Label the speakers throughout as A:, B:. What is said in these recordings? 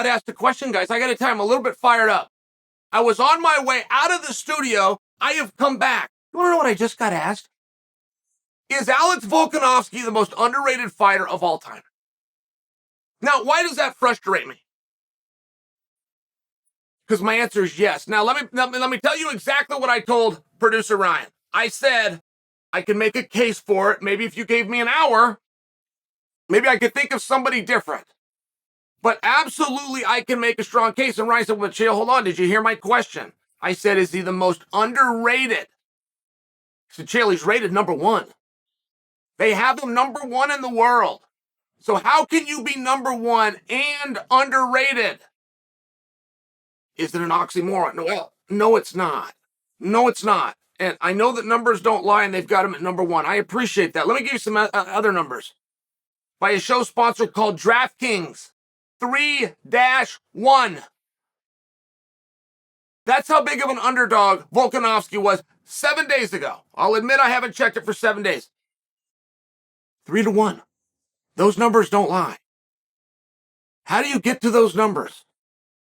A: got asked a question, guys. I got to tell you, I'm a little bit fired up. I was on my way out of the studio. I have come back. You want to know what I just got asked? Is Alex Volkanovski the most underrated fighter of all time? Now, why does that frustrate me? Because my answer is yes. Now, let me tell you exactly what I told producer Ryan. I said I can make a case for it. Maybe if you gave me an hour, maybe I could think of somebody different. But absolutely, I can make a strong case. And Ryan said, well, Chael, hold on. Did you hear my question? I said, is he the most underrated? He said, Chael, he's rated number 1. They have him number 1 in the world. So how can you be number 1 and underrated? Is it an oxymoron? Well, no, it's not. No, it's not. And I know that numbers don't lie, and they've got him at number 1. I appreciate that. Let me give you some other numbers. By a show sponsor called DraftKings, 3-1. That's how big of an underdog Volkanovski was 7 days ago. I'll admit I haven't checked it for 7 days. 3-1. Those numbers don't lie. How do you get to those numbers?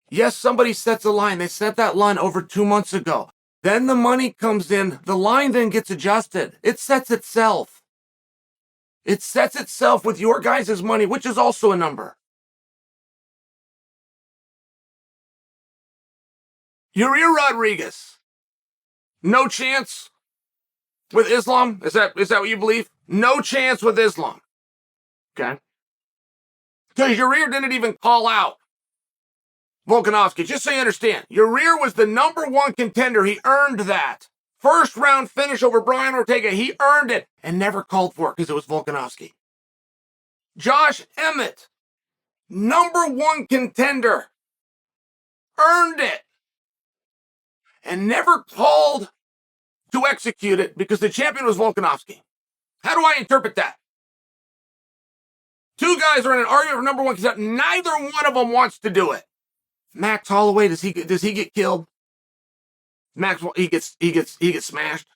A: Yes, somebody sets a line. They set that line over 2 months ago. Then the money comes in. The line then gets adjusted. It sets itself. It sets itself with your guys' money, which is also a number. Yair Rodriguez, no chance with Islam? Is that what you believe? No chance with Islam. Okay. Because Yair didn't even call out Volkanovski. Just so you understand, Yair was the number 1 contender. He earned that. First round finish over Brian Ortega. He earned it and never called for it because it was Volkanovski. Josh Emmett, number 1 contender, earned it and never called to execute it because the champion was Volkanovski. How do I interpret that? 2 guys are in an argument for number 1 contender. Neither one of them wants to do it. Max Holloway, does he get killed? Max, he gets smashed.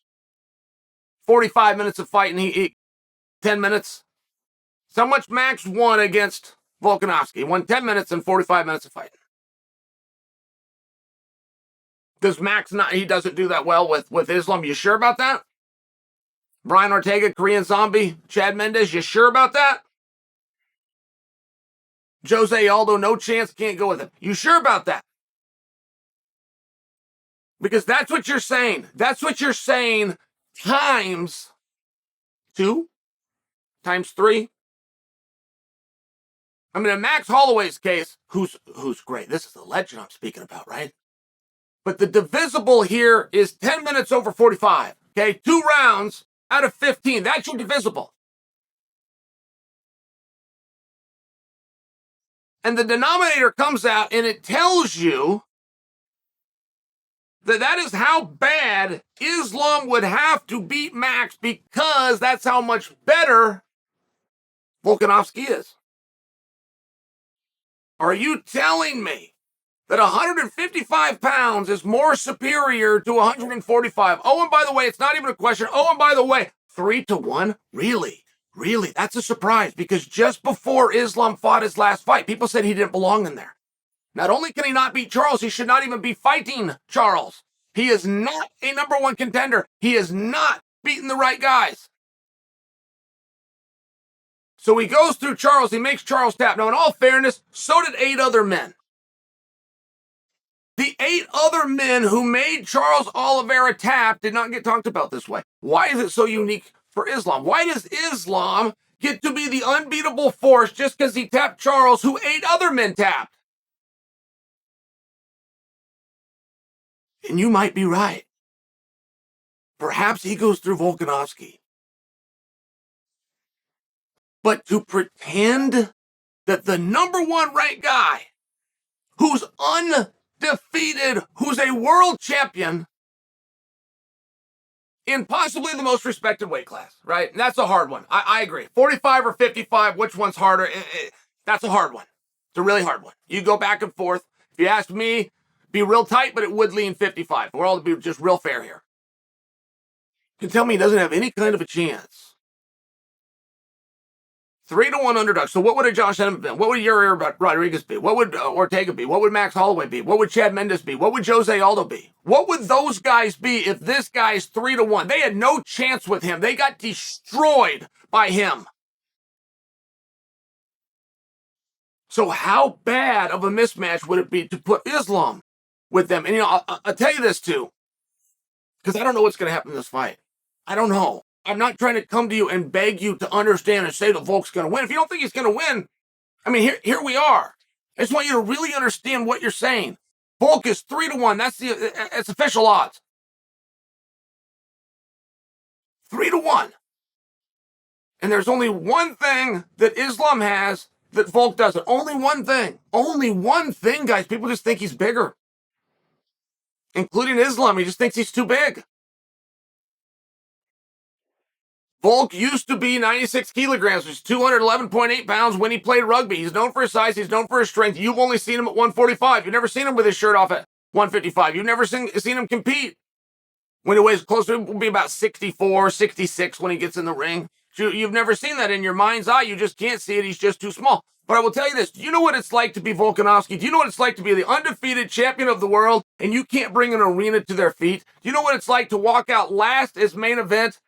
A: 45 minutes of fighting, he 10 minutes. So much Max won against Volkanovski. He won 10 minutes and 45 minutes of fighting. Does Max not, he doesn't do that well with Islam? You sure about that? Brian Ortega, Korean Zombie, Chad Mendes, you sure about that? Jose Aldo, no chance, can't go with him. You sure about that? Because that's what you're saying. That's what you're saying times 2, times 3. I mean, in Max Holloway's case, who's great. This is the legend I'm speaking about, right? But the divisible here is 10 minutes over 45. Okay, 2 rounds out of 15. That's your divisible. And the denominator comes out and it tells you that is how bad Islam would have to beat Max because that's how much better Volkanovski is. Are you telling me that 155 pounds is more superior to 145? Oh, and by the way, it's not even a question. Oh, and by the way, 3-1? Really? Really? That's a surprise because just before Islam fought his last fight, people said he didn't belong in there. Not only can he not beat Charles, he should not even be fighting Charles. He is not a number 1 contender. He is not beating the right guys. So he goes through Charles. He makes Charles tap. Now, in all fairness, so did 8 other men. The 8 other men who made Charles Oliveira tap did not get talked about this way. Why is it so unique for Islam? Why does Islam get to be the unbeatable force just because he tapped Charles, who 8 other men tapped? And you might be right. Perhaps he goes through Volkanovski. But to pretend that the number 1 ranked guy, who's undefeated, who's a world champion, in possibly the most respected weight class, right? And that's a hard one. I agree. 45 or 55, which one's harder? That's a hard one. It's a really hard one. You go back and forth. If you ask me, be real tight, but it would lean 55. We're all to be just real fair here. You can tell me he doesn't have any kind of a chance 3-1 underdog. So what would a Josh Emmett be? What would Yuri Rodriguez be? What would Ortega be? What would Max Holloway be? What would Chad Mendes be? What would Jose Aldo be? What would those guys be if this guy's 3-1? They had no chance with him. They got destroyed by him. So how bad of a mismatch would it be to put Islam with them? And, I'll tell you this, too, because I don't know what's going to happen in this fight. I don't know. I'm not trying to come to you and beg you to understand and say that Volk's going to win. If you don't think he's going to win, I mean, here we are. I just want you to really understand what you're saying. Volk is 3-1. It's official odds. 3-1. And there's only one thing that Islam has that Volk doesn't. Only one thing. Only one thing, guys. People just think he's bigger. Including Islam. He just thinks he's too big. Volk used to be 96 kilograms, which is 211.8 pounds when he played rugby. He's known for his size. He's known for his strength. You've only seen him at 145. You've never seen him with his shirt off at 155. You've never seen him compete. When he weighs closer, it will be about 64, 66 when he gets in the ring. You've never seen that in your mind's eye. You just can't see it. He's just too small. But I will tell you this. Do you know what it's like to be Volkanovski? Do you know what it's like to be the undefeated champion of the world and you can't bring an arena to their feet? Do you know what it's like to walk out last as main event?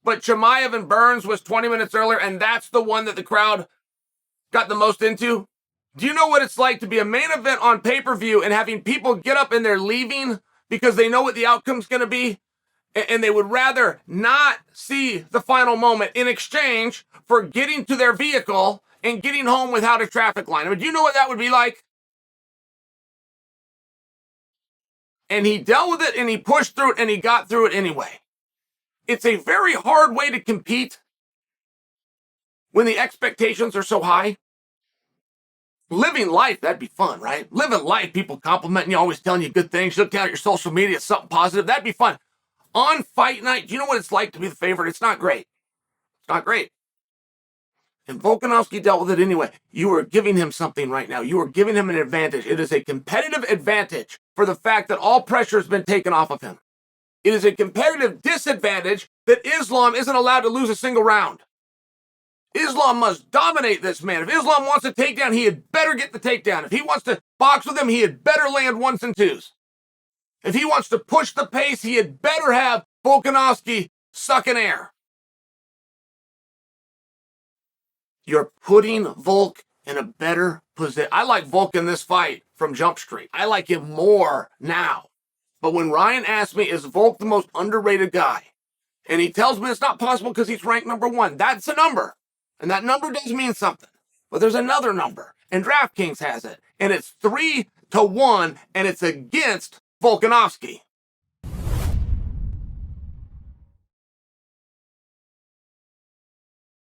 A: But Chimaev and Burns was 20 minutes earlier, and that's the one that the crowd got the most into. Do you know what it's like to be a main event on pay-per-view and having people get up and they're leaving because they know what the outcome's going to be? And they would rather not see the final moment in exchange for getting to their vehicle and getting home without a traffic line. I mean, do you know what that would be like? And he dealt with it, and he pushed through it, and he got through it anyway. It's a very hard way to compete when the expectations are so high. Living life, that'd be fun, right? Living life, people complimenting you, always telling you good things. You look down at your social media, it's something positive. That'd be fun. On fight night, do you know what it's like to be the favorite? It's not great. It's not great. And Volkanovski dealt with it anyway. You are giving him something right now. You are giving him an advantage. It is a competitive advantage for the fact that all pressure has been taken off of him. It is a competitive disadvantage that Islam isn't allowed to lose a single round. Islam must dominate this man. If Islam wants a takedown, he had better get the takedown. If he wants to box with him, he had better land ones and twos. If he wants to push the pace, he had better have Volkanovski sucking air. You're putting Volk in a better position. I like Volk in this fight from Jump Street. I like him more now. But when Ryan asked me, is Volk the most underrated guy? And he tells me it's not possible because he's ranked number 1. That's a number. And that number does mean something. But there's another number. And DraftKings has it. And it's 3-1. And it's against Volkanovski.